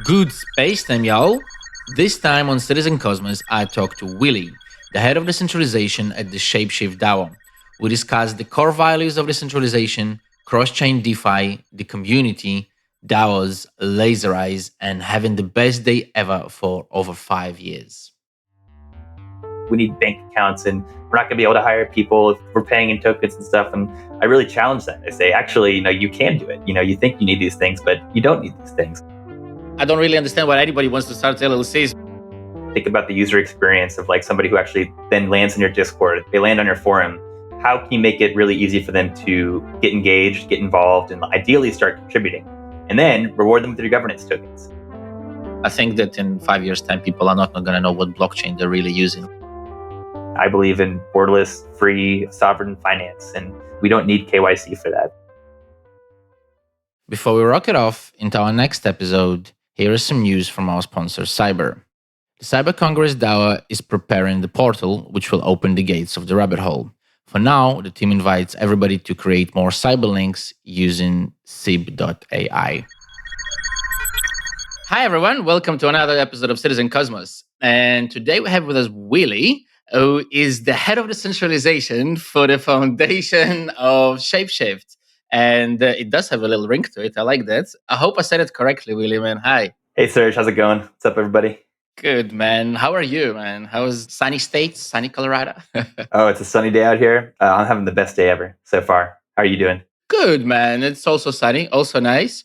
Good space time, y'all. This time on Citizen Cosmos, I talked to Willy, the head of decentralization at the ShapeShift DAO. We discussed the core values of decentralization, cross-chain DeFi, the community, DAOs, laser eyes, and having the best day ever for over 5 years. We need bank accounts and we're not going to be able to hire people if we're paying in tokens and stuff. And I really challenge that. I say, actually, you can do it. You think you need these things, but you don't need these things. I don't really understand why anybody wants to start LLCs. Think about the user experience of like somebody who actually then lands in your Discord. They land on your forum. How can you make it really easy for them to get engaged, get involved, and ideally start contributing? And then reward them with your governance tokens. I think that in 5 years' time, people are not going to know what blockchain they're really using. I believe in borderless, free, sovereign finance, and we don't need KYC for that. Before we rock it off into our next episode, here is some news from our sponsor, Cyber. The Cyber Congress DAO is preparing the portal, which will open the gates of the rabbit hole. For now, the team invites everybody to create more cyber links using sib.ai. Hi, everyone. Welcome to another episode of Citizen Cosmos. And today we have with us Willy, who is the head of decentralization for the foundation of ShapeShift. And it does have a little ring to it. I like that. I hope I said it correctly, Willy, man. Hi. Hey, Serge. How's it going? What's up, everybody? Good, man. How are you, man? How's sunny states, sunny Colorado? Oh, it's a sunny day out here. I'm having the best day ever so far. How are you doing? Good, man. It's also sunny, also nice.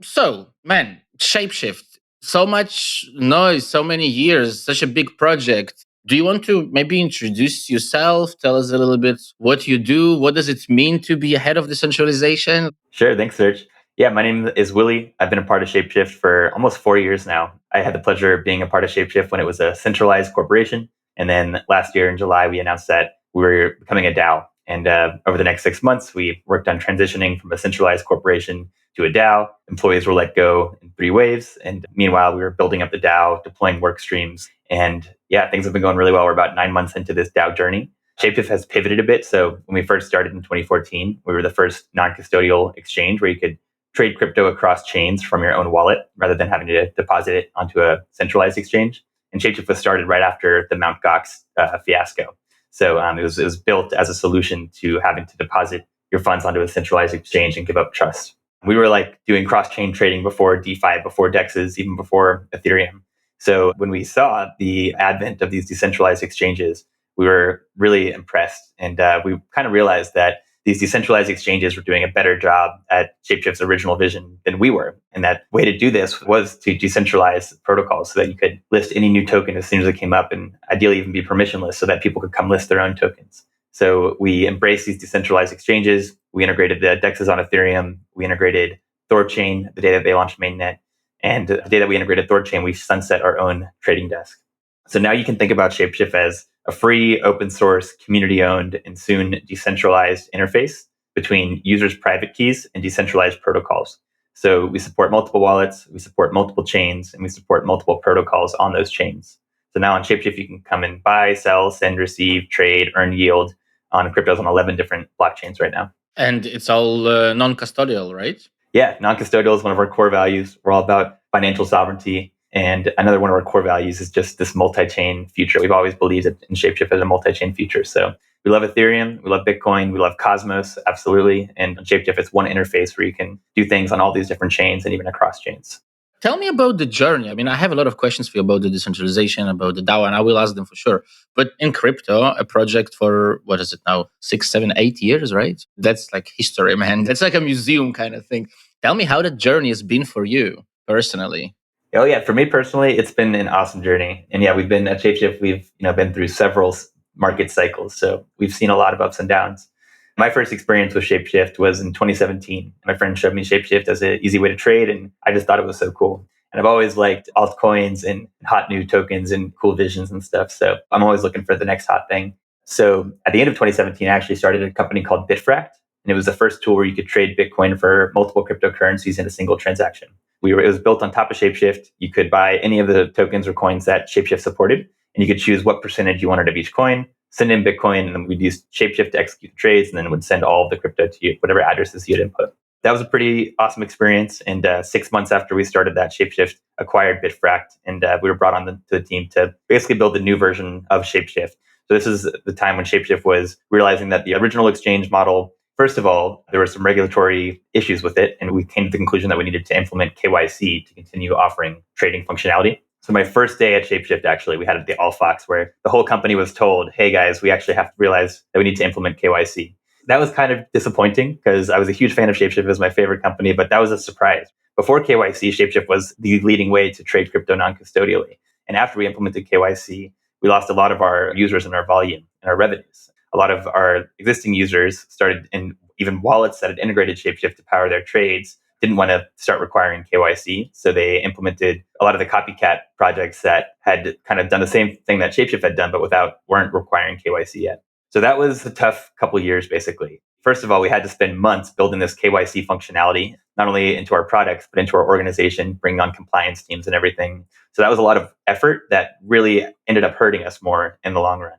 So, man, ShapeShift. So much noise, so many years, such a big project. Do you want to maybe introduce yourself? Tell us a little bit what you do. What does it mean to be a head of decentralization? Sure. Thanks, Serge. Yeah, my name is Willy. I've been a part of ShapeShift for almost 4 years now. I had the pleasure of being a part of ShapeShift when it was a centralized corporation. And then last year in July, we announced that we were becoming a DAO. And over the next 6 months, we worked on transitioning from a centralized corporation to a DAO. Employees were let go in 3 waves. And meanwhile, we were building up the DAO, deploying work streams. And yeah, things have been going really well. We're about 9 months into this DAO journey. ShapeShift has pivoted a bit. So when we first started in 2014, we were the first non-custodial exchange where you could trade crypto across chains from your own wallet rather than having to deposit it onto a centralized exchange. And ShapeShift was started right after the Mt. Gox fiasco. So it was built as a solution to having to deposit your funds onto a centralized exchange and give up trust. We were like doing cross-chain trading before DeFi, before DEXs, even before Ethereum. So when we saw the advent of these decentralized exchanges, we were really impressed. And we kind of realized that these decentralized exchanges were doing a better job at ShapeShift's original vision than we were. And that way to do this was to decentralize protocols so that you could list any new token as soon as it came up, and ideally even be permissionless so that people could come list their own tokens. So we embraced these decentralized exchanges. We integrated the DEXs on Ethereum. We integrated Thorchain the day that they launched mainnet. And the day that we integrated Thorchain, we sunset our own trading desk. So now you can think about ShapeShift as a free, open source, community-owned, and soon decentralized interface between users' private keys and decentralized protocols. So we support multiple wallets, we support multiple chains, and we support multiple protocols on those chains. So now on ShapeShift, you can come and buy, sell, send, receive, trade, earn yield on cryptos on 11 different blockchains right now. And it's all non-custodial, right? Yeah, non-custodial is one of our core values. We're all about financial sovereignty. And another one of our core values is just this multi-chain future. We've always believed in ShapeShift as a multi-chain future. So we love Ethereum, we love Bitcoin, we love Cosmos, absolutely. And on ShapeShift, it's one interface where you can do things on all these different chains and even across chains. Tell me about the journey. I mean, I have a lot of questions for you about the decentralization, about the DAO, and I will ask them for sure. But in crypto, a project for, what is it now, 6, 7, 8 years, right? That's like history, man. That's like a museum kind of thing. Tell me how the journey has been for you personally. Oh yeah, for me personally, it's been an awesome journey. And yeah, we've been at ShapeShift, we've been through several market cycles. So we've seen a lot of ups and downs. My first experience with ShapeShift was in 2017. My friend showed me ShapeShift as an easy way to trade, and I just thought it was so cool. And I've always liked altcoins and hot new tokens and cool visions and stuff. So I'm always looking for the next hot thing. So at the end of 2017, I actually started a company called Bitfract. And it was the first tool where you could trade Bitcoin for multiple cryptocurrencies in a single transaction. It was built on top of ShapeShift. You could buy any of the tokens or coins that ShapeShift supported, and you could choose what percentage you wanted of each coin, send in Bitcoin, and then we'd use ShapeShift to execute the trades, and then it would send all of the crypto to you, whatever addresses you had input. That was a pretty awesome experience. And 6 months after we started that, ShapeShift acquired Bitfract, and we were brought on to the team to basically build the new version of ShapeShift. So this is the time when ShapeShift was realizing that the original exchange model, first of all, there were some regulatory issues with it, and we came to the conclusion that we needed to implement KYC to continue offering trading functionality. So my first day at ShapeShift, actually, we had the All Fox where the whole company was told, hey guys, we actually have to realize that we need to implement KYC. That was kind of disappointing because I was a huge fan of ShapeShift. It was my favorite company, but that was a surprise. Before KYC, ShapeShift was the leading way to trade crypto non-custodially. And after we implemented KYC, we lost a lot of our users and our volume and our revenues. A lot of our existing users started, and even wallets that had integrated ShapeShift to power their trades didn't want to start requiring KYC. So they implemented a lot of the copycat projects that had kind of done the same thing that ShapeShift had done, but weren't requiring KYC yet. So that was a tough couple of years, basically. First of all, we had to spend months building this KYC functionality, not only into our products, but into our organization, bringing on compliance teams and everything. So that was a lot of effort that really ended up hurting us more in the long run.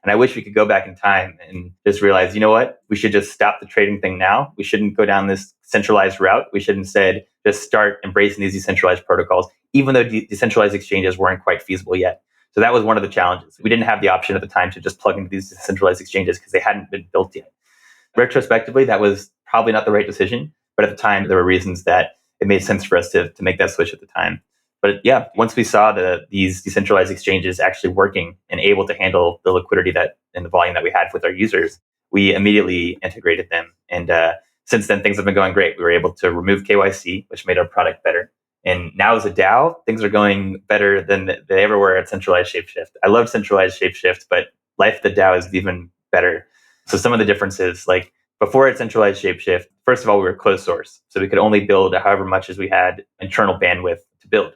And I wish we could go back in time and just realize, you know what? We should just stop the trading thing now. We shouldn't go down this centralized route. We should instead just start embracing these decentralized protocols, even though decentralized exchanges weren't quite feasible yet. So that was one of the challenges. We didn't have the option at the time to just plug into these decentralized exchanges because they hadn't been built yet. Retrospectively, that was probably not the right decision. But at the time, there were reasons that it made sense for us to make that switch at the time. But yeah, once we saw these decentralized exchanges actually working and able to handle the liquidity that and the volume that we had with our users, we immediately integrated them. And since then, things have been going great. We were able to remove KYC, which made our product better. And now as a DAO, things are going better than they ever were at centralized ShapeShift. I love centralized ShapeShift, but life at the DAO is even better. So some of the differences, like before at centralized ShapeShift, first of all, we were closed source. So we could only build however much as we had internal bandwidth to build.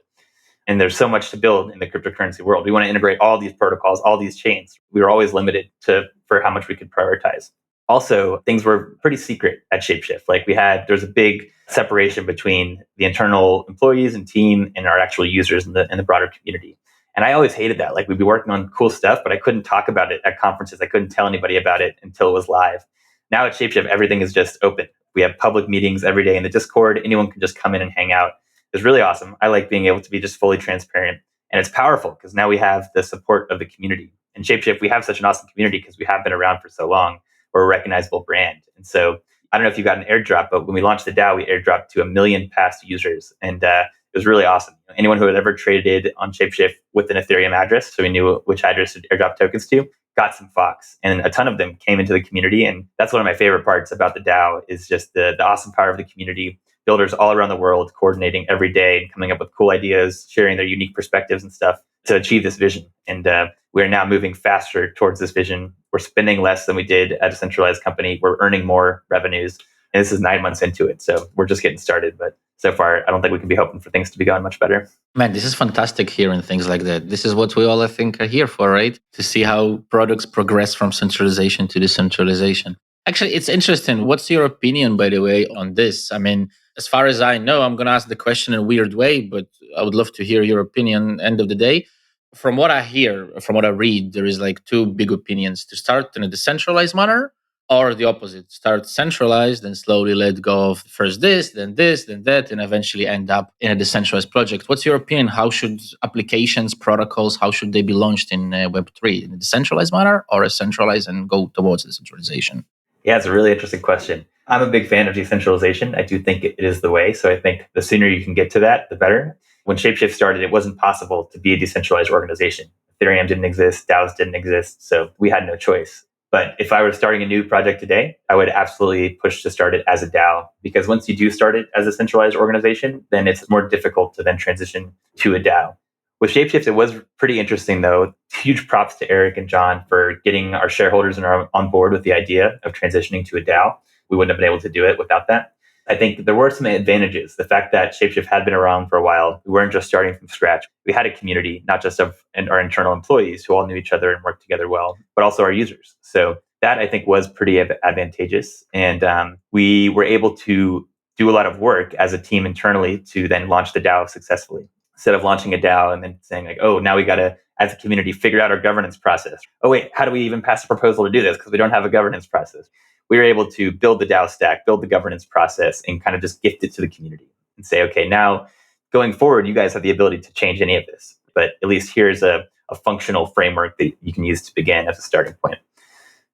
And there's so much to build in the cryptocurrency world. We want to integrate all these protocols, all these chains. We were always limited for how much we could prioritize. Also, things were pretty secret at ShapeShift. Like there's a big separation between the internal employees and team and our actual users in the broader community. And I always hated that. Like we'd be working on cool stuff, but I couldn't talk about it at conferences. I couldn't tell anybody about it until it was live. Now at ShapeShift, everything is just open. We have public meetings every day in the Discord. Anyone can just come in and hang out. It's really awesome. I like being able to be just fully transparent. And it's powerful because now we have the support of the community. In ShapeShift, we have such an awesome community because we have been around for so long. We're a recognizable brand. And so I don't know if you got an airdrop, but when we launched the DAO, we airdropped to 1 million past users. And it was really awesome. Anyone who had ever traded on ShapeShift with an Ethereum address, so we knew which address to airdrop tokens to, got some Fox. And a ton of them came into the community. And that's one of my favorite parts about the DAO is just the awesome power of the community. Builders all around the world coordinating every day and coming up with cool ideas, sharing their unique perspectives and stuff to achieve this vision. And we're now moving faster towards this vision. We're spending less than we did at a centralized company. We're earning more revenues. And this is 9 months into it. So we're just getting started. But so far, I don't think we can be hoping for things to be going much better. Man, this is fantastic hearing things like that. This is what we all, I think, are here for, right? To see how products progress from centralization to decentralization. Actually, it's interesting. What's your opinion, by the way, on this? I mean, as far as I know, I'm going to ask the question in a weird way, but I would love to hear your opinion end of the day. From what I hear, from what I read, there is like two big opinions: to start in a decentralized manner, or the opposite, start centralized and slowly let go of first this, then that, and eventually end up in a decentralized project. What's your opinion? How should applications, protocols, how should they be launched in Web3? In a decentralized manner or a centralized and go towards decentralization? Yeah, it's a really interesting question. I'm a big fan of decentralization. I do think it is the way. So I think the sooner you can get to that, the better. When ShapeShift started, it wasn't possible to be a decentralized organization. Ethereum didn't exist, DAOs didn't exist, so we had no choice. But if I were starting a new project today, I would absolutely push to start it as a DAO, because once you do start it as a centralized organization, then it's more difficult to then transition to a DAO. With ShapeShift, it was pretty interesting, though. Huge props to Eric and John for getting our shareholders on board with the idea of transitioning to a DAO. We wouldn't have been able to do it without that. I think there were some advantages. The fact that ShapeShift had been around for a while, we weren't just starting from scratch. We had a community, not just of our internal employees who all knew each other and worked together well, but also our users. So that I think was pretty advantageous. And we were able to do a lot of work as a team internally to then launch the DAO successfully. Instead of launching a DAO and then saying like, oh, now we got to, as a community, figure out our governance process. Oh, wait, how do we even pass a proposal to do this? Because we don't have a governance process. we were able to build the DAO stack, build the governance process, and kind of just gift it to the community and say, okay, now going forward, you guys have the ability to change any of this. But at least here's a functional framework that you can use to begin as a starting point.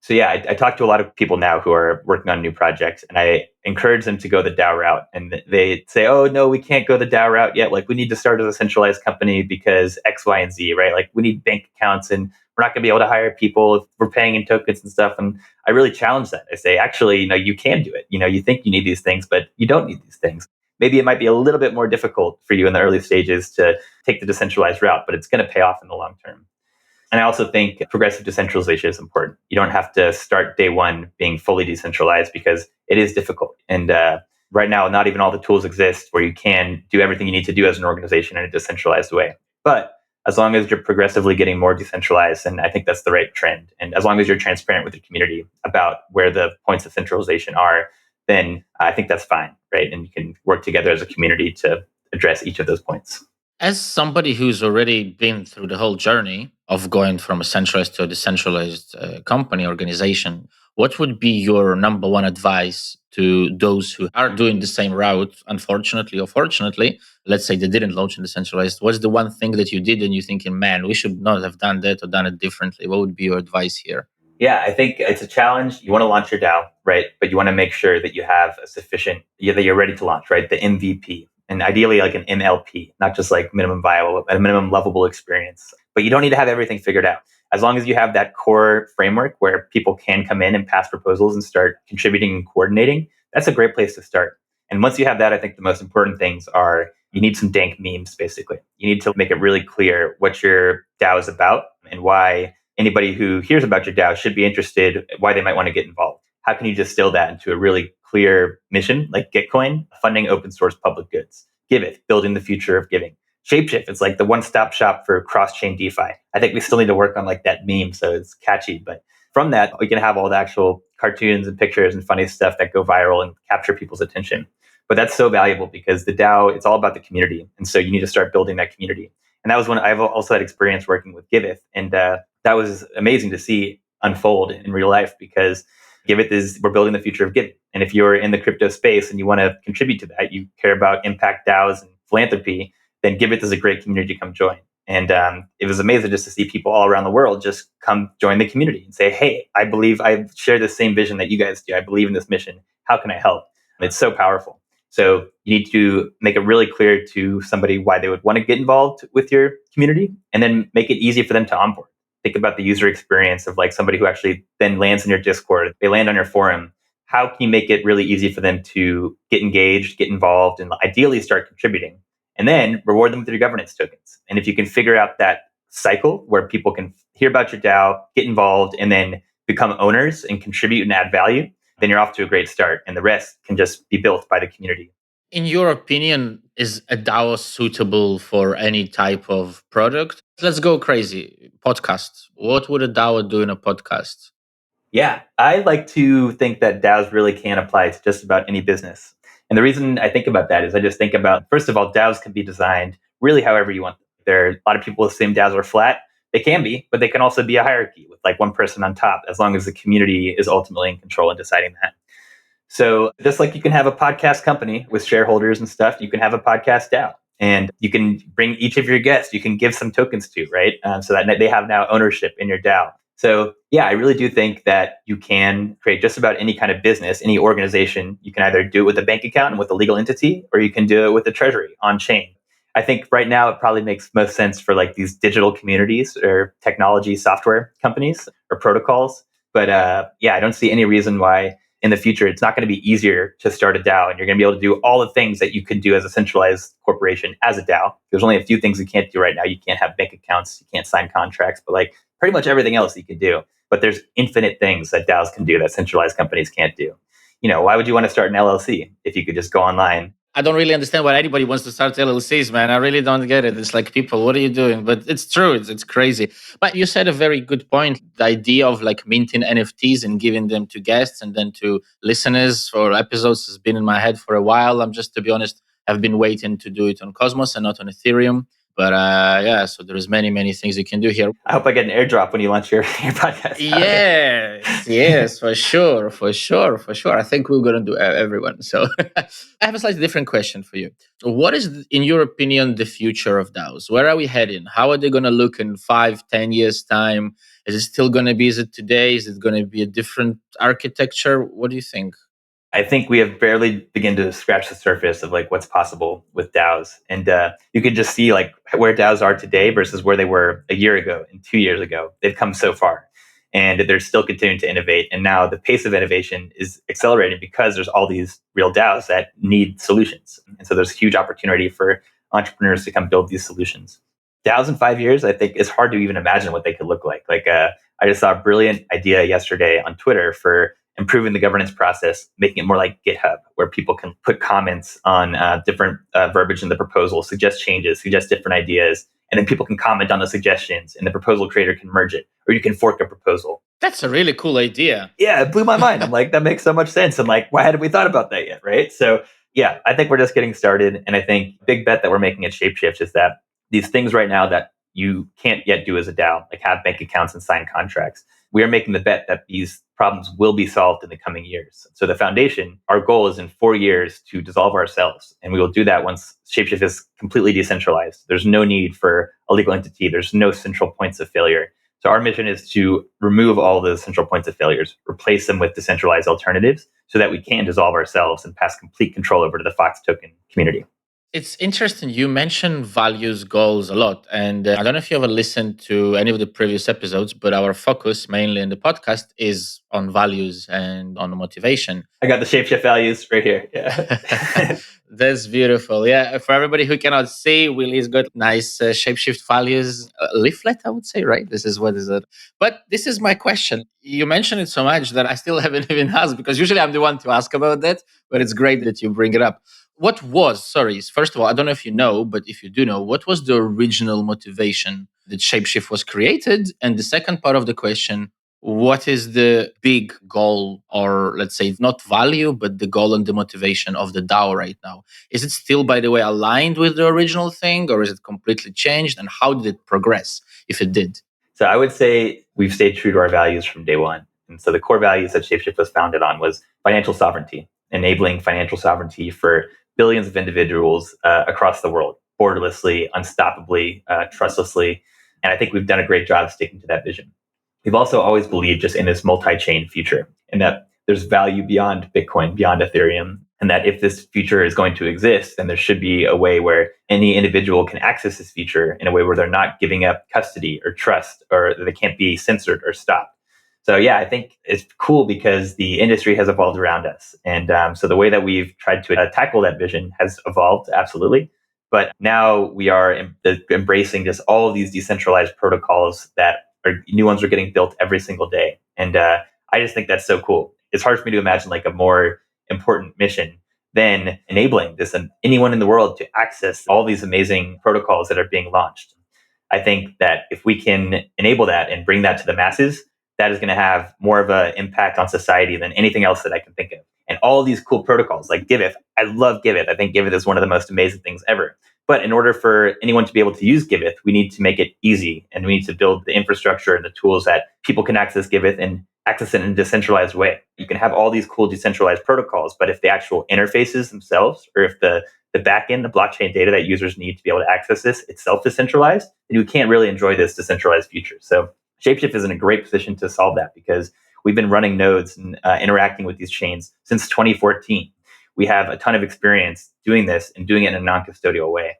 So yeah, I talk to a lot of people now who are working on new projects, and I encourage them to go the DAO route. And they say, "Oh no, we can't go the DAO route yet. Like we need to start as a centralized company because X, Y, and Z, right? Like we need bank accounts, and we're not going to be able to hire people if we're paying in tokens and stuff." And I really challenge that. I say, actually, you can do it. You think you need these things, but you don't need these things. Maybe it might be a little bit more difficult for you in the early stages to take the decentralized route, but it's going to pay off in the long term. And I also think progressive decentralization is important. You don't have to start day one being fully decentralized because it is difficult. And right now, not even all the tools exist where you can do everything you need to do as an organization in a decentralized way. But as long as you're progressively getting more decentralized, and I think that's the right trend. And as long as you're transparent with your community about where the points of centralization are, then I think that's fine, right? And you can work together as a community to address each of those points. As somebody who's already been through the whole journey of going from a centralized to a decentralized company organization, what would be your number one advice to those who are doing the same route, unfortunately or fortunately? Let's say they didn't launch in decentralized. What's the one thing that you did and you're thinking, man, we should not have done that or done it differently? What would be your advice here? Yeah, I think it's a challenge. You want to launch your DAO, right? But you want to make sure that you have a sufficient, that you're ready to launch, right? The MVP. And ideally like an MLP, not just like minimum viable, a minimum lovable experience. But you don't need to have everything figured out. As long as you have that core framework where people can come in and pass proposals and start contributing and coordinating, that's a great place to start. And once you have that, I think the most important things are you need some dank memes, basically. You need to make it really clear what your DAO is about and why anybody who hears about your DAO should be interested, why they might want to get involved. How can you distill that into a really clear mission like Gitcoin, funding open source public goods? Giveth, building the future of giving. ShapeShift, it's like the one-stop shop for cross-chain DeFi. I think we still need to work on like that meme so it's catchy. But from that, we can have all the actual cartoons and pictures and funny stuff that go viral and capture people's attention. But that's so valuable because the DAO, it's all about the community. And so you need to start building that community. And that was when I've also had experience working with Giveth. And that was amazing to see unfold in real life because Giveth is, we're building the future of giving. And if you're in the crypto space and you want to contribute to that, you care about impact DAOs and philanthropy, then Giveth is a great community to come join. And it was amazing just to see people all around the world just come join the community and say, hey, I believe I share the same vision that you guys do. I believe in this mission. How can I help? And it's so powerful. So you need to make it really clear to somebody why they would want to get involved with your community and then make it easy for them to onboard. Think about the user experience of like somebody who actually then lands in your Discord, they land on your forum. How can you make it really easy for them to get engaged, get involved, and ideally start contributing? And then reward them with your governance tokens. And if you can figure out that cycle where people can hear about your DAO, get involved, and then become owners and contribute and add value, then you're off to a great start. And the rest can just be built by the community. In your opinion, is a DAO suitable for any type of product? Let's go crazy. Podcasts. What would a DAO do in a podcast? Yeah, I like to think that DAOs really can apply to just about any business. And the reason I think about that is I just think about, first of all, DAOs can be designed really however you want. There are a lot of people assume DAOs are flat. They can be, but they can also be a hierarchy with like one person on top, as long as the community is ultimately in control and deciding that. So just like you can have a podcast company with shareholders and stuff, you can have a podcast DAO. And you can bring each of your guests, you can give some tokens to, right? So that they have now ownership in your DAO. So yeah, I really do think that you can create just about any kind of business, any organization. You can either do it with a bank account and with a legal entity, or you can do it with a treasury on chain. I think right now it probably makes most sense for like these digital communities or technology software companies or protocols. But yeah, I don't see any reason why in the future it's not going to be easier to start a DAO and you're going to be able to do all the things that you could do as a centralized corporation as a DAO. There's only a few things you can't do right now. You can't have bank accounts, you can't sign contracts, but like pretty much everything else you can do. But there's infinite things that DAOs can do that centralized companies can't do. Why would you want to start an LLC if you could just go online? I don't really understand why anybody wants to start LLCs, man. I really don't get it. It's like, people, what are you doing? But it's true. It's crazy. But you said a very good point. The idea of like minting NFTs and giving them to guests and then to listeners for episodes has been in my head for a while. I'm just, to be honest, I've been waiting to do it on Cosmos and not on Ethereum. But so there's many things you can do here. I hope I get an airdrop when you launch your podcast. Yes, for sure. I think we're going to do everyone. So I have a slightly different question for you. What is, in your opinion, the future of DAOs? Where are we heading? How are they going to look in 5-10 years time? Is it still going to be as it today? Is it going to be a different architecture? What do you think? I think we have barely begun to scratch the surface of like what's possible with DAOs, and you can just see like where DAOs are today versus where they were a year ago and 2 years ago. They've come so far, and they're still continuing to innovate. And now the pace of innovation is accelerating because there's all these real DAOs that need solutions, and so there's huge opportunity for entrepreneurs to come build these solutions. DAOs in 5 years, I think, it's hard to even imagine what they could look like. I just saw a brilliant idea yesterday on Twitter for improving the governance process, making it more like GitHub, where people can put comments on different verbiage in the proposal, suggest changes, suggest different ideas, and then people can comment on the suggestions, and the proposal creator can merge it, or you can fork a proposal. That's a really cool idea. Yeah, it blew my mind. I'm like, that makes so much sense. I'm like, why hadn't we thought about that yet, right? So yeah, I think we're just getting started, and I think big bet that we're making at ShapeShift is that these things right now that you can't yet do as a DAO, like have bank accounts and sign contracts, we are making the bet that these problems will be solved in the coming years. So the foundation, our goal is in 4 years to dissolve ourselves. And we will do that once ShapeShift is completely decentralized. There's no need for a legal entity. There's no central points of failure. So our mission is to remove all the central points of failures, replace them with decentralized alternatives so that we can dissolve ourselves and pass complete control over to the Fox token community. It's interesting. You mentioned values goals a lot. And I don't know if you ever listened to any of the previous episodes, but our focus mainly in the podcast is on values and on motivation. I got the ShapeShift values right here. Yeah. That's beautiful. Yeah. For everybody who cannot see, Willy's got nice ShapeShift values leaflet, I would say, right? This is what is it. But this is my question. You mentioned it so much that I still haven't even asked, because usually I'm the one to ask about that, but it's great that you bring it up. First of all, I don't know if you know, but if you do know, what was the original motivation that ShapeShift was created? And the second part of the question, what is the big goal, or let's say not value, but the goal and the motivation of the DAO right now? Is it still, by the way, aligned with the original thing, or is it completely changed? And how did it progress, if it did? So I would say we've stayed true to our values from day one. And so the core values that ShapeShift was founded on was financial sovereignty, enabling financial sovereignty for billions of individuals across the world, borderlessly, unstoppably, trustlessly. And I think we've done a great job sticking to that vision. We've also always believed just in this multi-chain future, and that there's value beyond Bitcoin, beyond Ethereum, and that if this future is going to exist, then there should be a way where any individual can access this feature in a way where they're not giving up custody or trust, or they can't be censored or stopped. So yeah, I think it's cool because the industry has evolved around us. And so the way that we've tried to tackle that vision has evolved, absolutely. But now we are embracing just all of these decentralized protocols that new ones are getting built every single day. And I just think that's so cool. It's hard for me to imagine like a more important mission than enabling this and anyone in the world to access all these amazing protocols that are being launched. I think that if we can enable that and bring that to the masses, that is going to have more of an impact on society than anything else that I can think of. And all these cool protocols like Giveth, I love Giveth. I think Giveth is one of the most amazing things ever. But in order for anyone to be able to use Giveth, we need to make it easy, and we need to build the infrastructure and the tools that people can access Giveth and access it in a decentralized way. You can have all these cool decentralized protocols, but if the actual interfaces themselves, or if the backend, the blockchain data that users need to be able to access this itself is centralized, then you can't really enjoy this decentralized future. So ShapeShift is in a great position to solve that because we've been running nodes and interacting with these chains since 2014. We have a ton of experience doing this and doing it in a non-custodial way.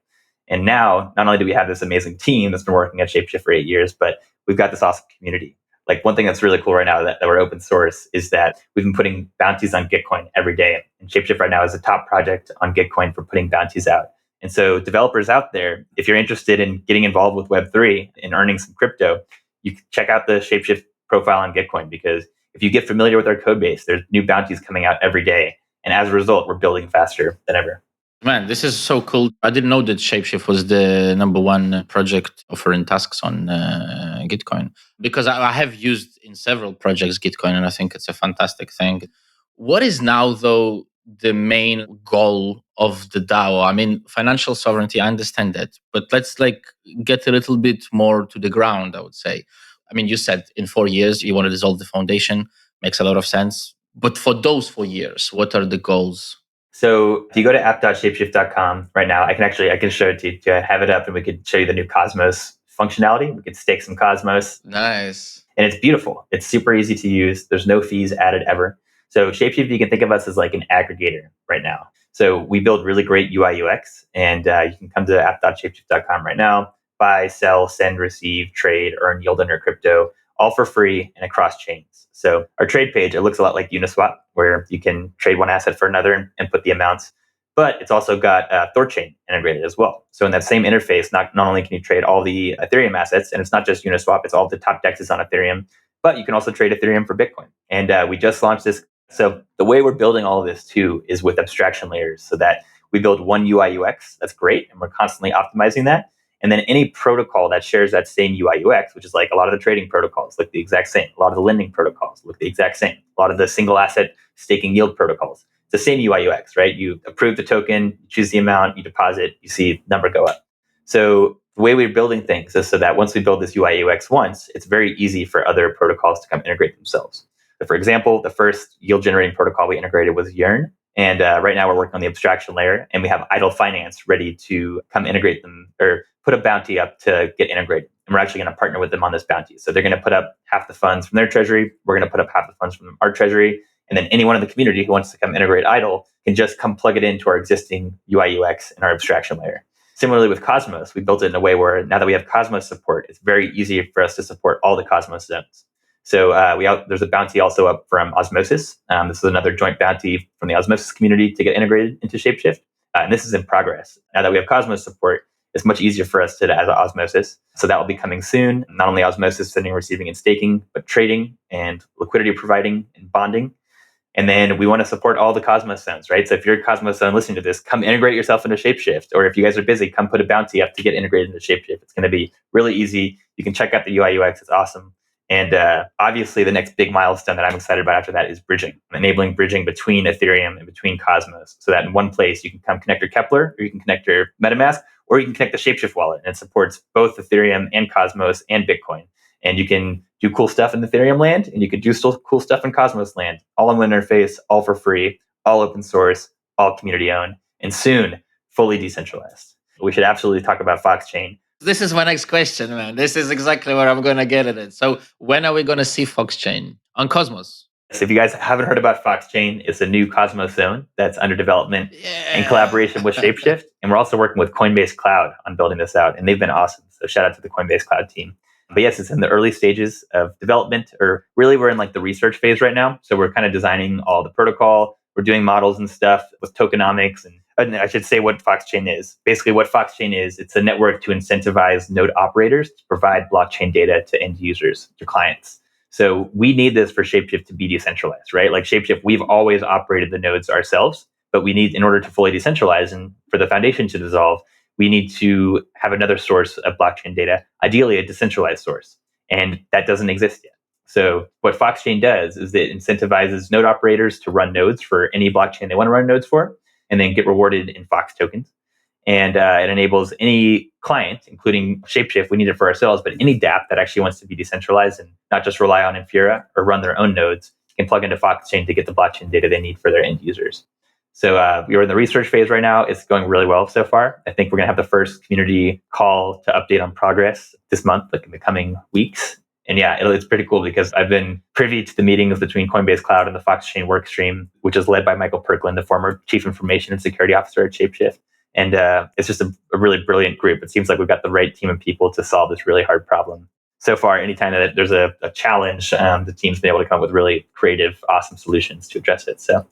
And now, not only do we have this amazing team that's been working at ShapeShift for 8 years, but we've got this awesome community. Like one thing that's really cool right now that we're open source is that we've been putting bounties on Gitcoin every day. And ShapeShift right now is a top project on Gitcoin for putting bounties out. And so developers out there, if you're interested in getting involved with Web3 and earning some crypto, you can check out the ShapeShift profile on Gitcoin, because if you get familiar with our code base, there's new bounties coming out every day. And as a result, we're building faster than ever. Man, this is so cool. I didn't know that ShapeShift was the number one project offering tasks on Gitcoin, because I have used in several projects Gitcoin, and I think it's a fantastic thing. What is now, though, the main goal of the DAO. I mean, financial sovereignty, I understand that, but let's get a little bit more to the ground, I would say. I mean, you said in 4 years you want to dissolve the foundation. Makes a lot of sense. But for those 4 years, what are the goals? So if you go to app.shapeshift.com right now, I can show it to you. To have it up and we could show you the new Cosmos functionality. We could stake some Cosmos. Nice. And it's beautiful. It's super easy to use. There's no fees added ever. So ShapeShift, you can think of us as like an aggregator right now. So we build really great UI UX, and you can come to app.shapeshift.com right now, buy, sell, send, receive, trade, earn yield on your crypto, all for free and across chains. So our trade page, it looks a lot like Uniswap, where you can trade one asset for another and put the amounts. But it's also got Thorchain integrated as well. So in that same interface, not only can you trade all the Ethereum assets, and it's not just Uniswap, it's all the top dexes on Ethereum, but you can also trade Ethereum for Bitcoin. And we just launched this. So the way we're building all of this too is with abstraction layers, so that we build one UI UX. That's great. And we're constantly optimizing that. And then any protocol that shares that same UI UX, which is like a lot of the trading protocols look the exact same. A lot of the lending protocols look the exact same. A lot of the single asset staking yield protocols. It's the same UI UX, right? You approve the token, you choose the amount, you deposit, you see number go up. So the way we're building things is so that once we build this UI UX once, it's very easy for other protocols to come integrate themselves. So for example, the first yield generating protocol we integrated was Yearn. And right now we're working on the abstraction layer, and we have Idle Finance ready to come integrate them or put a bounty up to get integrated. And we're actually going to partner with them on this bounty. So they're going to put up half the funds from their treasury. We're going to put up half the funds from our treasury. And then anyone in the community who wants to come integrate Idle can just come plug it into our existing UI UX and our abstraction layer. Similarly with Cosmos, we built it in a way where now that we have Cosmos support, it's very easy for us to support all the Cosmos zones. So there's a bounty also up from Osmosis. This is another joint bounty from the Osmosis community to get integrated into ShapeShift. And this is in progress. Now that we have Cosmos support, it's much easier for us to add Osmosis. So that will be coming soon. Not only Osmosis sending, receiving, and staking, but trading and liquidity providing and bonding. And then we want to support all the Cosmos zones, right? So if you're a Cosmos zone listening to this, come integrate yourself into ShapeShift. Or if you guys are busy, come put a bounty up to get integrated into ShapeShift. It's going to be really easy. You can check out the UI UX. It's awesome. And obviously, the next big milestone that I'm excited about after that is bridging, enabling bridging between Ethereum and between Cosmos, so that in one place you can come connect your Kepler, or you can connect your MetaMask, or you can connect the ShapeShift wallet. And it supports both Ethereum and Cosmos and Bitcoin. And you can do cool stuff in Ethereum land, and you can do still cool stuff in Cosmos land, all on one interface, all for free, all open source, all community owned, and soon fully decentralized. We should absolutely talk about Fox Chain. This is my next question, man. This is exactly where I'm going to get at it. So when are we going to see Fox Chain on Cosmos? So if you guys haven't heard about Fox Chain, it's a new Cosmos zone that's under development in collaboration with ShapeShift. And we're also working with Coinbase Cloud on building this out. And they've been awesome. So shout out to the Coinbase Cloud team. But yes, it's in the early stages of development, or really we're in like the research phase right now. So we're kind of designing all the protocol. We're doing models and stuff with tokenomics. And I should say what Fox Chain is. Basically what Fox Chain is, it's a network to incentivize node operators to provide blockchain data to end users, to clients. So we need this for ShapeShift to be decentralized, right? Like ShapeShift, we've always operated the nodes ourselves, but we need, in order to fully decentralize and for the foundation to dissolve, we need to have another source of blockchain data, ideally a decentralized source. And that doesn't exist yet. So what Fox Chain does is it incentivizes node operators to run nodes for any blockchain they want to run nodes for, and then get rewarded in Fox tokens. And it enables any client, including ShapeShift, we need it for ourselves, but any dApp that actually wants to be decentralized and not just rely on Infura or run their own nodes can plug into Fox Chain to get the blockchain data they need for their end users. So we are in the research phase right now. It's going really well so far. I think we're going to have the first community call to update on progress this month, like in the coming weeks. And yeah, it's pretty cool because I've been privy to the meetings between Coinbase Cloud and the Fox Chain workstream, which is led by Michael Perkland, the former Chief Information and Security Officer at ShapeShift. And it's just a really brilliant group. It seems like we've got the right team of people to solve this really hard problem. So far, anytime that there's a challenge, the team's been able to come up with really creative, awesome solutions to address it. So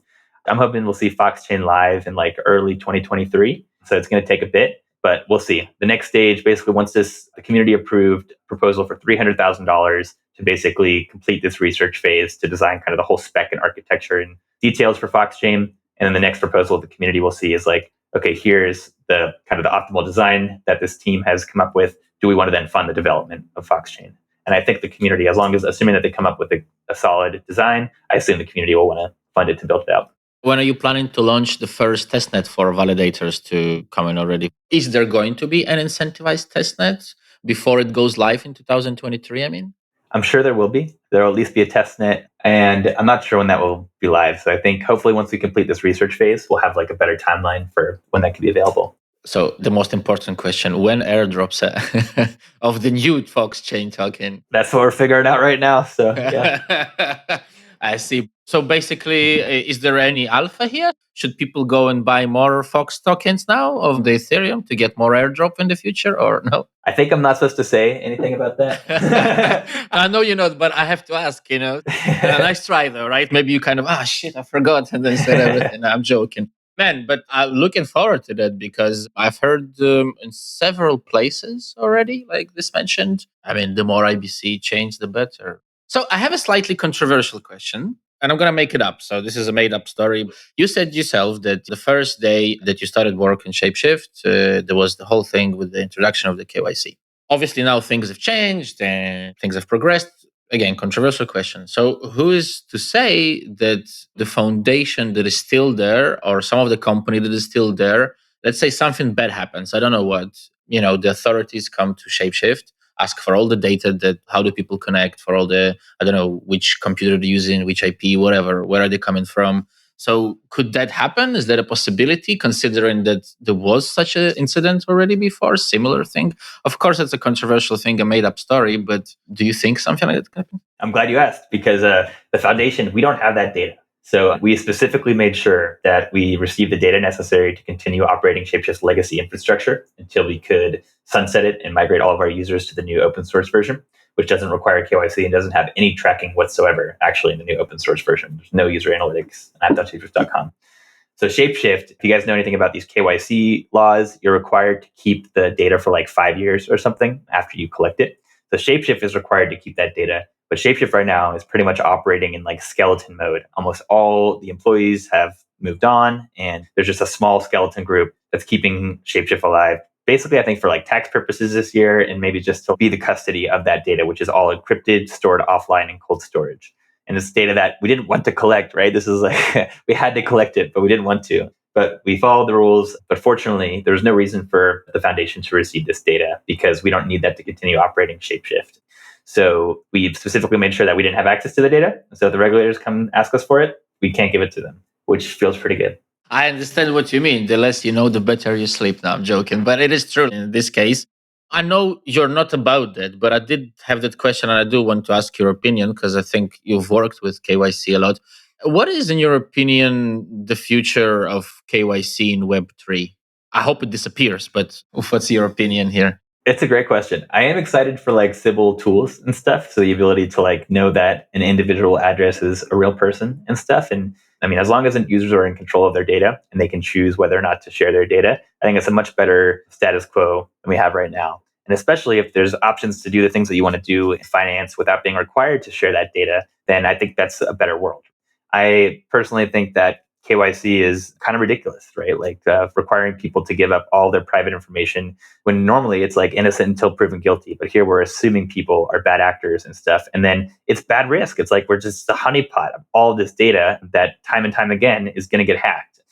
I'm hoping we'll see Fox Chain live in like early 2023. So it's going to take a bit, but we'll see. The next stage, basically, once the community approved proposal for $300,000 to basically complete this research phase to design kind of the whole spec and architecture and details for Fox Chain. And then the next proposal the community will see is like, okay, here's the kind of the optimal design that this team has come up with. Do we want to then fund the development of Fox Chain? And I think the community, as long as assuming that they come up with a solid design, I assume the community will want to fund it to build it out. When are you planning to launch the first testnet for validators to come in already? Is there going to be an incentivized testnet before it goes live in 2023? I mean, I'm sure there will be. There will at least be a test net, and I'm not sure when that will be live. So I think hopefully once we complete this research phase, we'll have like a better timeline for when that could be available. So the most important question: when airdrops of the new Fox chain token? That's what we're figuring out right now. So yeah. I see. So basically, is there any alpha here? Should people go and buy more Fox tokens now of the Ethereum to get more airdrop in the future, or no? I think I'm not supposed to say anything about that. I know you're not, but I have to ask. Nice try though, right? Maybe you kind of shit, I forgot, and then said everything. I'm joking. Man, but I'm looking forward to that because I've heard in several places already, like this mentioned. I mean, the more IBC change, the better. So I have a slightly controversial question, and I'm going to make it up. So this is a made up story. You said yourself that the first day that you started work in ShapeShift, there was the whole thing with the introduction of the KYC. Obviously, now things have changed and things have progressed. Again, controversial question. So, who is to say that the foundation that is still there, or some of the company that is still there, let's say something bad happens, I don't know what, the authorities come to ShapeShift, ask for all the data, that how do people connect, for all the, I don't know, which computer they're using, which IP, whatever, where are they coming from? So could that happen? Is that a possibility, considering that there was such an incident already before, similar thing? Of course, it's a controversial thing, a made up story, but do you think something like that can happen? I'm glad you asked because the foundation, we don't have that data. So we specifically made sure that we received the data necessary to continue operating ShapeShift's legacy infrastructure until we could sunset it and migrate all of our users to the new open source version, which doesn't require KYC and doesn't have any tracking whatsoever, actually, in the new open source version. There's no user analytics on app.shapeshift.com. So ShapeShift, if you guys know anything about these KYC laws, you're required to keep the data for like 5 years or something after you collect it. So ShapeShift is required to keep that data. But ShapeShift right now is pretty much operating in like skeleton mode. Almost all the employees have moved on, and there's just a small skeleton group that's keeping ShapeShift alive. Basically, I think for like tax purposes this year, and maybe just to be the custody of that data, which is all encrypted, stored offline in cold storage. And it's data that we didn't want to collect, right? This is like, we had to collect it, but we didn't want to. But we followed the rules. But fortunately, there's no reason for the foundation to receive this data because we don't need that to continue operating ShapeShift. So we specifically made sure that we didn't have access to the data. So if the regulators come ask us for it, we can't give it to them, which feels pretty good. I understand what you mean. The less you know, the better you sleep. Now, I'm joking, but it is true in this case. I know you're not about that, but I did have that question, and I do want to ask your opinion because I think you've worked with KYC a lot. What is, in your opinion, the future of KYC in Web3? I hope it disappears, but what's your opinion here? It's a great question. I am excited for like Sybil tools and stuff. So the ability to like know that an individual address is a real person and stuff. And I mean, as long as users are in control of their data and they can choose whether or not to share their data, I think it's a much better status quo than we have right now. And especially if there's options to do the things that you want to do in finance without being required to share that data, then I think that's a better world. I personally think that KYC is kind of ridiculous, right? Like requiring people to give up all their private information when normally it's like innocent until proven guilty. But here we're assuming people are bad actors and stuff. And then it's bad risk. It's like we're just a honeypot of all this data that time and time again is going to get hacked.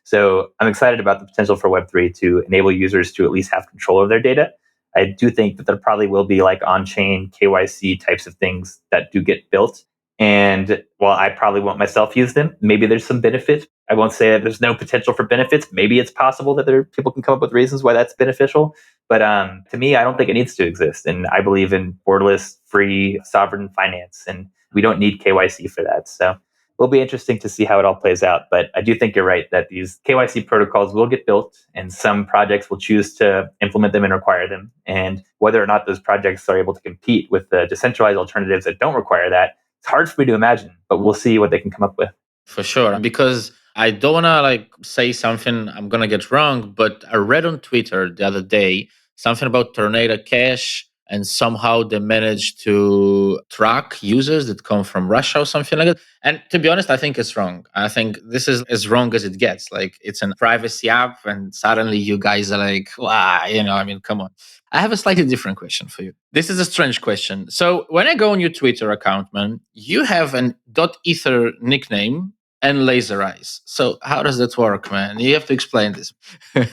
So I'm excited about the potential for Web3 to enable users to at least have control of their data. I do think that there probably will be like on-chain KYC types of things that do get built. And while I probably won't myself use them, maybe there's some benefit. I won't say that there's no potential for benefits. Maybe it's possible that people can come up with reasons why that's beneficial. But to me, I don't think it needs to exist. And I believe in borderless, free, sovereign finance. And we don't need KYC for that. So it'll be interesting to see how it all plays out. But I do think you're right that these KYC protocols will get built and some projects will choose to implement them and require them. And whether or not those projects are able to compete with the decentralized alternatives that don't require that, it's hard for me to imagine, but we'll see what they can come up with. For sure. Because I don't want to like say something I'm going to get wrong, but I read on Twitter the other day something about Tornado Cash, and somehow they managed to track users that come from Russia or something like that. And to be honest, I think it's wrong. I think this is as wrong as it gets. Like it's a privacy app, and suddenly you guys are like, wow, I mean, come on. I have a slightly different question for you. This is a strange question. So when I go on your Twitter account, man, you have an .ether nickname and laser eyes. So how does that work, man? You have to explain this.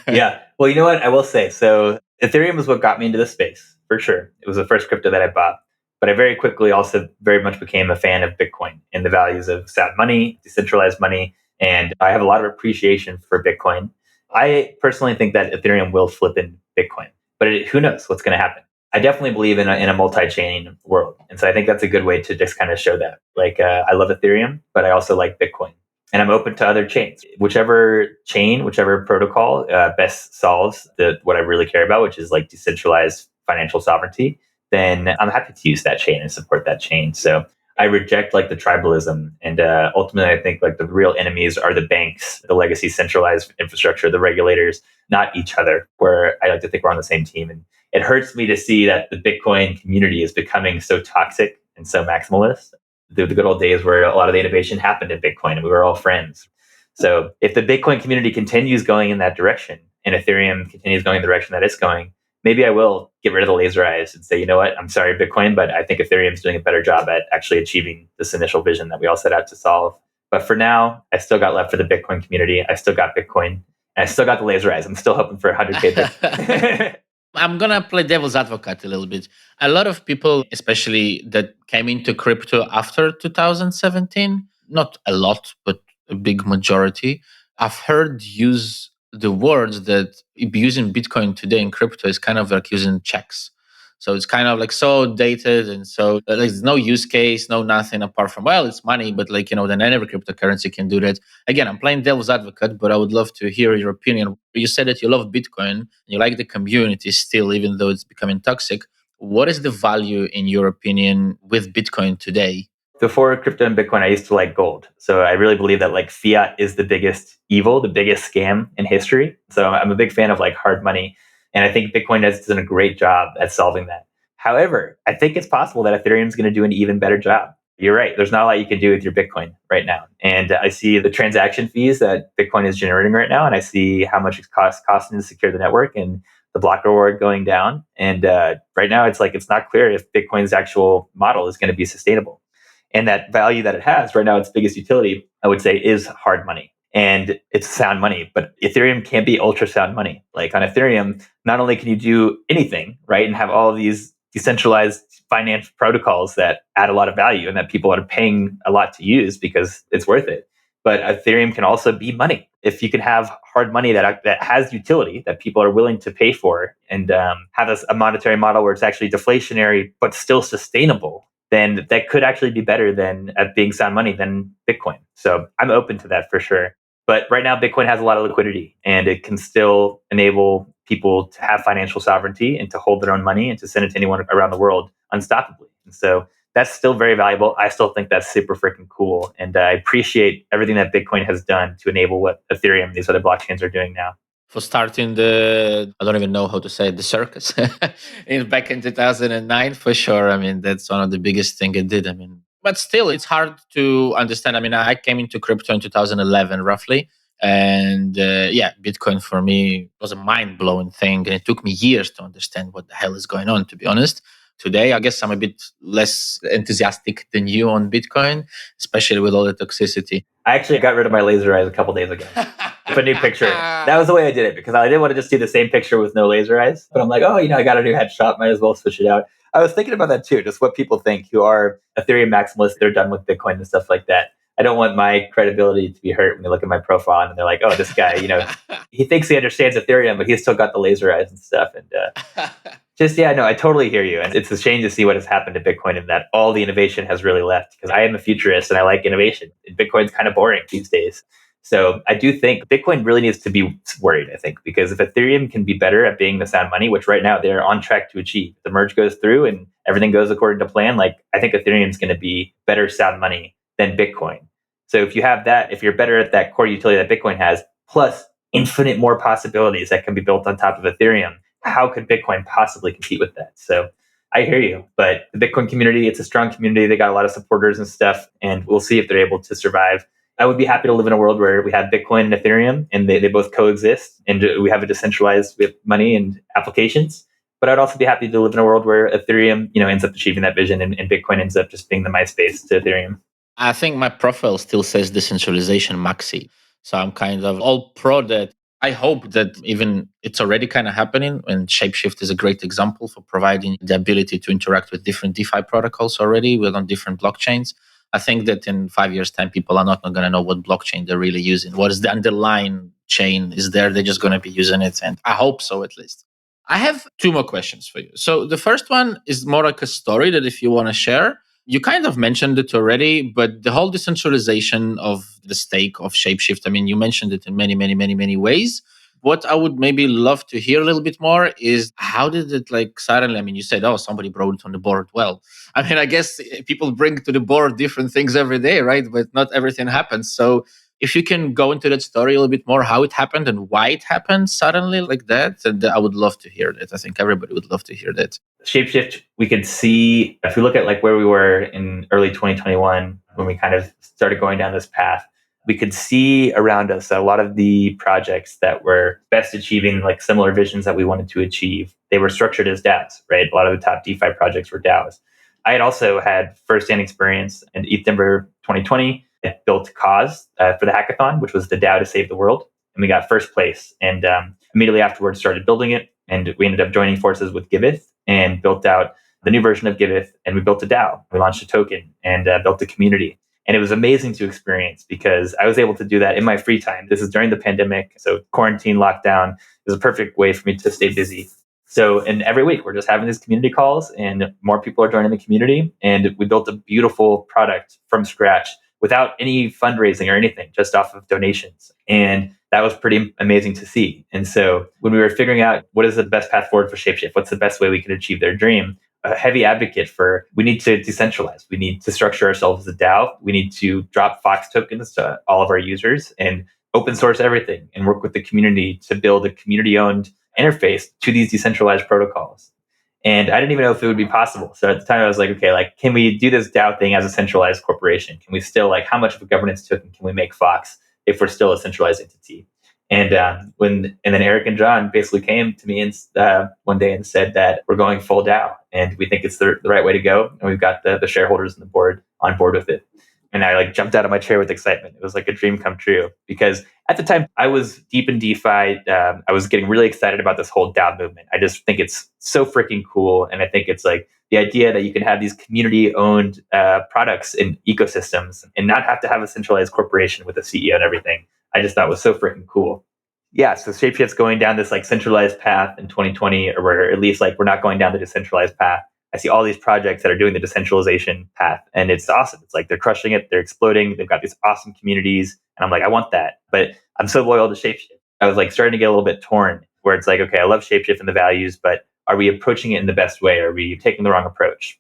Yeah. Well, you know what? I will say. So Ethereum is what got me into this space for sure. It was the first crypto that I bought. But I very quickly also very much became a fan of Bitcoin and the values of sound money, decentralized money. And I have a lot of appreciation for Bitcoin. I personally think that Ethereum will flip in Bitcoin, but who knows what's going to happen? I definitely believe in a multi-chain world. And so I think that's a good way to just kind of show that. Like, I love Ethereum, but I also like Bitcoin, and I'm open to other chains. Whichever chain, whichever protocol best solves what I really care about, which is like decentralized financial sovereignty, then I'm happy to use that chain and support that chain. So I reject like the tribalism, and ultimately, I think like the real enemies are the banks, the legacy centralized infrastructure, the regulators, not each other. Where I like to think we're on the same team, and it hurts me to see that the Bitcoin community is becoming so toxic and so maximalist. The good old days where a lot of the innovation happened in Bitcoin and we were all friends. So if the Bitcoin community continues going in that direction and Ethereum continues going in the direction that it's going, maybe I will get rid of the laser eyes and say, you know what, I'm sorry, Bitcoin, but I think Ethereum is doing a better job at actually achieving this initial vision that we all set out to solve. But for now, I still got left for the Bitcoin community. I still got Bitcoin, and I still got the laser eyes. I'm still hoping for 100K Bitcoin. I'm gonna play devil's advocate a little bit. A lot of people, especially that came into crypto after 2017, not a lot, but a big majority, I've heard use the words that using Bitcoin today in crypto is kind of like using checks. So it's kind of like so dated, and so there's no use case, no nothing apart from, well, it's money, but like, then every cryptocurrency can do that. Again, I'm playing devil's advocate, but I would love to hear your opinion. You said that you love Bitcoin, you like the community still, even though it's becoming toxic. What is the value, in your opinion, with Bitcoin today? Before crypto and Bitcoin, I used to like gold. So I really believe that like fiat is the biggest evil, the biggest scam in history. So I'm a big fan of like hard money. And I think Bitcoin has done a great job at solving that. However, I think it's possible that Ethereum is going to do an even better job. You're right. There's not a lot you can do with your Bitcoin right now. And I see the transaction fees that Bitcoin is generating right now. And I see how much it's costing to secure the network and the block reward going down. And right now, it's not clear if Bitcoin's actual model is going to be sustainable. And that value that it has right now, its biggest utility, I would say, is hard money. And it's sound money, but Ethereum can't be ultra sound money. Like on Ethereum, not only can you do anything, right, and have all of these decentralized finance protocols that add a lot of value and that people are paying a lot to use because it's worth it, but Ethereum can also be money. If you can have hard money that has utility that people are willing to pay for, and have a monetary model where it's actually deflationary but still sustainable, then that could actually be better than at being sound money than Bitcoin. So I'm open to that for sure. But right now, Bitcoin has a lot of liquidity, and it can still enable people to have financial sovereignty and to hold their own money and to send it to anyone around the world unstoppably. And so that's still very valuable. I still think that's super freaking cool. And I appreciate everything that Bitcoin has done to enable what Ethereum and these other blockchains are doing now. For starting I don't even know how to say it, the circus back in 2009, for sure. I mean, that's one of the biggest thing it did. I mean, but still, it's hard to understand. I mean, I came into crypto in 2011, roughly. And yeah, Bitcoin for me was a mind blowing thing. And it took me years to understand what the hell is going on, to be honest. Today, I guess I'm a bit less enthusiastic than you on Bitcoin, especially with all the toxicity. I actually got rid of my laser eyes a couple days ago. A new picture. That was the way I did it, because I didn't want to just do the same picture with no laser eyes. But I'm like, I got a new headshot. Might as well switch it out. I was thinking about that too, just what people think who are Ethereum maximalists. They're done with Bitcoin and stuff like that. I don't want my credibility to be hurt when they look at my profile and they're like, oh, this guy, he thinks he understands Ethereum, but he's still got the laser eyes and stuff. And I totally hear you. And it's a shame to see what has happened to Bitcoin, and that all the innovation has really left, because I am a futurist and I like innovation. And Bitcoin's kind of boring these days. So I do think Bitcoin really needs to be worried, I think, because if Ethereum can be better at being the sound money, which right now they're on track to achieve, the merge goes through and everything goes according to plan, like I think Ethereum is going to be better sound money than Bitcoin. So if you have that, if you're better at that core utility that Bitcoin has, plus infinite more possibilities that can be built on top of Ethereum, how could Bitcoin possibly compete with that? So I hear you, but the Bitcoin community, it's a strong community. They got a lot of supporters and stuff, and we'll see if they're able to survive. I would be happy to live in a world where we have Bitcoin and Ethereum and they both coexist, and we have a decentralized money and applications. But I'd also be happy to live in a world where Ethereum, ends up achieving that vision, and Bitcoin ends up just being the MySpace to Ethereum. I think my profile still says decentralization maxi. So I'm kind of all pro that. I hope that even it's already kind of happening, and Shapeshift is a great example for providing the ability to interact with different DeFi protocols already with on different blockchains. I think that in 5 years' time, people are not going to know what blockchain they're really using. What is the underlying chain is there? They're just going to be using it. And I hope so, at least. I have two more questions for you. So the first one is more like a story that if you want to share, you kind of mentioned it already, but the whole decentralization of the stake of Shapeshift, I mean, you mentioned it in many, many, many, many ways. What I would maybe love to hear a little bit more is how did it like suddenly? I mean, you said, oh, somebody brought it on the board. Well, I mean, I guess people bring to the board different things every day, right? But not everything happens. So if you can go into that story a little bit more, how it happened and why it happened suddenly like that, and I would love to hear that. I think everybody would love to hear that. Shapeshift, we could see if we look at like where we were in early 2021 when we kind of started going down this path, we could see around us a lot of the projects that were best achieving like similar visions that we wanted to achieve. They were structured as DAOs, right? A lot of the top DeFi projects were DAOs. I had also had firsthand experience in December 2020. I built Cause for the hackathon, which was the DAO to save the world. And we got first place. And immediately afterwards started building it. And we ended up joining forces with Giveth and built out the new version of Giveth. And we built a DAO. We launched a token and built a community. And it was amazing to experience because I was able to do that in my free time. This is during the pandemic. So quarantine, lockdown is a perfect way for me to stay busy. So, and every week we're just having these community calls and more people are joining the community. And we built a beautiful product from scratch without any fundraising or anything, just off of donations. And that was pretty amazing to see. And so when we were figuring out what is the best path forward for Shapeshift, what's the best way we can achieve their dream, a heavy advocate for we need to decentralize. We need to structure ourselves as a DAO. We need to drop Fox tokens to all of our users and open source everything and work with the community to build a community-owned interface to these decentralized protocols. And I didn't even know if it would be possible. So at the time I was like, okay, like, can we do this DAO thing as a centralized corporation? Can we still like, how much of a governance token can we make Fox if we're still a centralized entity? And and then Eric and John basically came to me and one day and said that we're going full DAO and we think it's the right way to go. And we've got the shareholders and the board on board with it. And I like jumped out of my chair with excitement. It was like a dream come true because at the time I was deep in DeFi. I was getting really excited about this whole DAO movement. I just think it's so freaking cool. And I think it's like the idea that you can have these community owned products and ecosystems and not have to have a centralized corporation with a CEO and everything. I just thought was so freaking cool. Yeah, so Shapeshift's going down this like centralized path in 2020, or at least like we're not going down the decentralized path. I see all these projects that are doing the decentralization path, and it's awesome. It's like they're crushing it, they're exploding, they've got these awesome communities, and I'm like, I want that. But I'm so loyal to Shapeshift. I was like starting to get a little bit torn, where it's like, okay, I love Shapeshift and the values, but are we approaching it in the best way? Are we taking the wrong approach?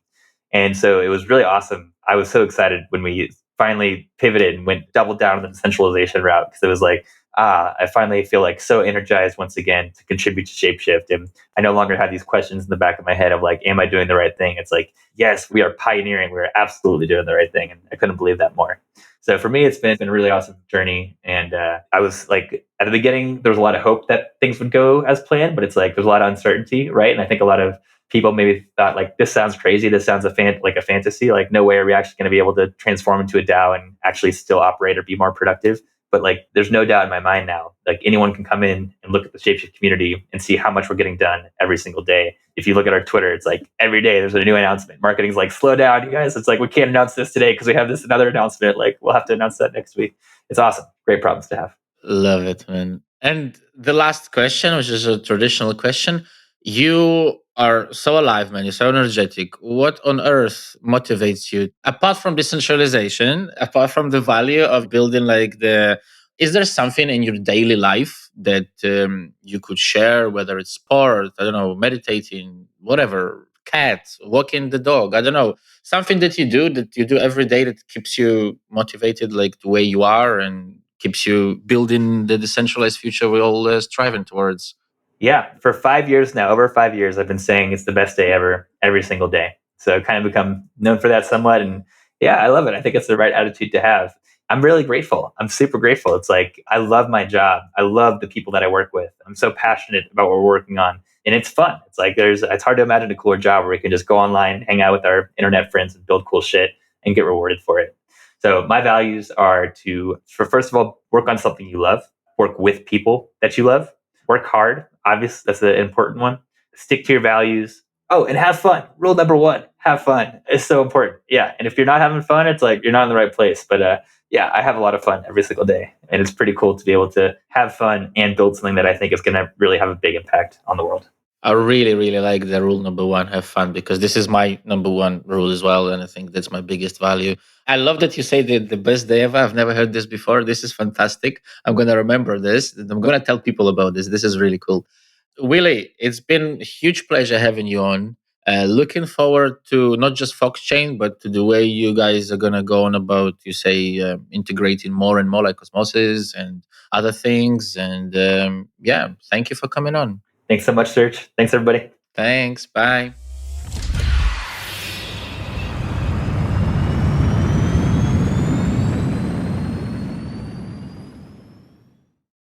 And so it was really awesome. I was so excited when we finally pivoted and went double down on the decentralization route because it was like, I finally feel like so energized once again to contribute to Shapeshift. And I no longer have these questions in the back of my head of like, am I doing the right thing? It's like, yes, we are pioneering. We're absolutely doing the right thing. And I couldn't believe that more. So for me, it's been a really awesome journey. And I was like, at the beginning, there was a lot of hope that things would go as planned, but it's like, there's a lot of uncertainty, right? And I think a lot of people maybe thought like, this sounds crazy. This sounds like a fantasy. Like, no way are we actually going to be able to transform into a DAO and actually still operate or be more productive. But like, there's no doubt in my mind now, like anyone can come in and look at the Shapeshift community and see how much we're getting done every single day. If you look at our Twitter, it's like every day there's a new announcement. Marketing's like, slow down, you guys. It's like, we can't announce this today because we have this another announcement. Like, we'll have to announce that next week. It's awesome. Great problems to have. Love it, man. And the last question, which is a traditional question. You are so alive, man. You're so energetic. What on earth motivates you? Apart from decentralization, apart from the value of building like is there something in your daily life that you could share, whether it's sport, I don't know, meditating, whatever, cat, walking the dog, I don't know, something that you do every day that keeps you motivated like the way you are and keeps you building the decentralized future we're all striving towards. Yeah, for 5 years now, over 5 years, I've been saying it's the best day ever, every single day. So I've kind of become known for that somewhat. And yeah, I love it. I think it's the right attitude to have. I'm really grateful. I'm super grateful. It's like, I love my job. I love the people that I work with. I'm so passionate about what we're working on. And it's fun. It's like, it's hard to imagine a cooler job where we can just go online, hang out with our internet friends and build cool shit and get rewarded for it. So my values are for first of all, work on something you love, work with people that you love, work hard. Obviously, that's an important one. Stick to your values. Oh, and have fun. Rule number one, have fun. It's so important. Yeah. And if you're not having fun, it's like you're not in the right place. But yeah, I have a lot of fun every single day. And it's pretty cool to be able to have fun and build something that I think is going to really have a big impact on the world. I really, really like the rule number one, have fun, because this is my number one rule as well. And I think that's my biggest value. I love that you say the best day ever. I've never heard this before. This is fantastic. I'm going to remember this. I'm going to tell people about this. This is really cool. Willy, it's been a huge pleasure having you on. Looking forward to not just Foxchain, but to the way you guys are going to go on about, you say, integrating more and more like Osmosis and other things. And yeah, thank you for coming on. Thanks so much, Serge. Thanks, everybody. Thanks. Bye.